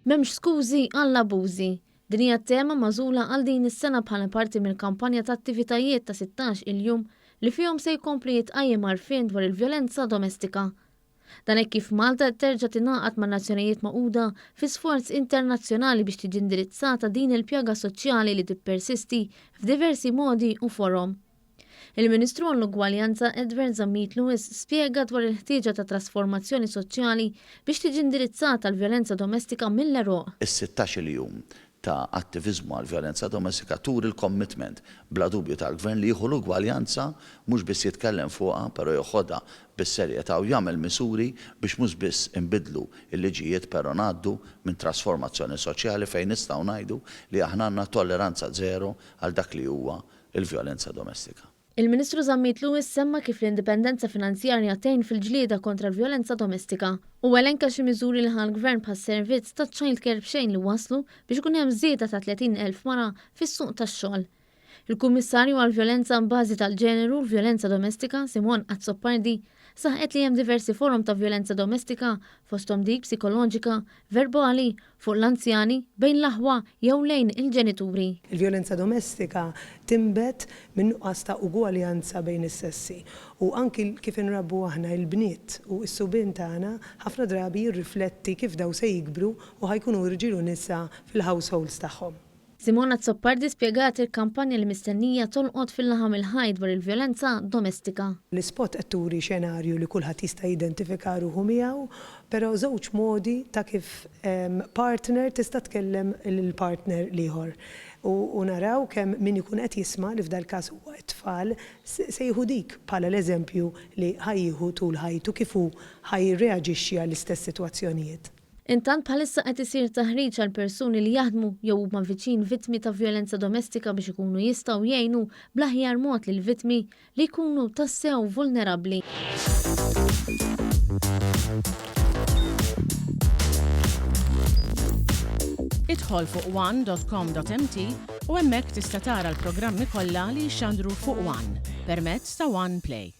M'hemmx skużi għall-abbużi. Din hija t-tema magħżula għal din is-sena bħala parti mill-kampanja ta' attivitajiet ta' 16 il-jum li fihom se jkompli jitqajjem għarfien dwar il-vjolenza domestika. Dan hekk kif Malta terġa' tingħaqad man-Nazzjonijiet Magħquda fi sforz internazzjonali biex tiġi indirizzata din il-pjaga soċjali li tippersisti f'diversi modi u forom. Il-Ministru għall-Ugwaljanza Edward Lewis spjega dwar il-ħtieġa ta' trasformazzjoni soċjali biex tiġi indirizzata l-vjolenza domestika mill-eruq. Is-16 jum ta' attivizmu għal-vjolenza domestika tur il-commitment bla dubju tal-Gvern li jieħu l-ugwaljanza mhux biss jitkellem fuqha, però joħodha bis-serjetà u jagħmel misuri biex mhux biss inbidlu l-liġijiet però ngħaddu minn trasformazzjoni soċjali fejn nistgħu ngħidu li aħna għandna tolleranza żero għal dak li huwa l-vjolenza domestika. Il-Ministru Lewis semma kif l-indipendenza finanzjarja tgħin fil-ġlieda kontra l-vjolenza domestika u elenka xi miżuri li ħall-Gvern bħas-servizz ta' childcare b'xejn li waslu biex ikun hemm żieda ta' 30,000 mara fis-suq tax-xogħol. Il-Kummissarju għall-Vjolenza bbażi tal-ġeneru u l-vjolenza domestika, Simon Azzopardi, saħqet li hemm diversi forum ta' vjolenza domestika fosthom dik psikoloġika, verbali, fuq l-anzjani, bejn l-aħwa jew lejn il-ġenituri. Il-vjolenza domestika timbet minn nuqqas ta' ugwaljanza bejn is-sessi u anki kif inrabbu aħna l-bniet u s-subien tagħna ħafna drabi jirrifletti kif daw se jikbru u ħajkunu irġiel u nisa fil-households tagħhom. Simona Zoppardi spjegat il-kampanja li mistennija Tolqot Fil-Laħam Il-Ħaj dwar il-vjolenza domestika. L-ispot qed turi xenarju li kulħadd jista' jidentifika ruħu miegħu, però żewġ modi ta' kif partner tista' tkellem lill-partner ieħor. U naraw kemm min ikun qed jisma' li f'dal każ huwa t-tfal se jieħu dik bħala l-eżempju li ħajjieħu tul ħajtu kif hu ħajreaġixxi għall-istess sitwazzjonijiet. Intant bħalissa qed isir taħriġ għal persuni li jaħdmu jew huma viċin vittmi ta' vjolenza domestika biex ikunu jistgħu jgħinu bl-aħjar mod lil vittmi li jkunu tassew vulnerabbli. Idħol fuq one.com.mt u hemmhekk tista' tara l-programmi kollha li jxandru fuq One permezz ta' One Play.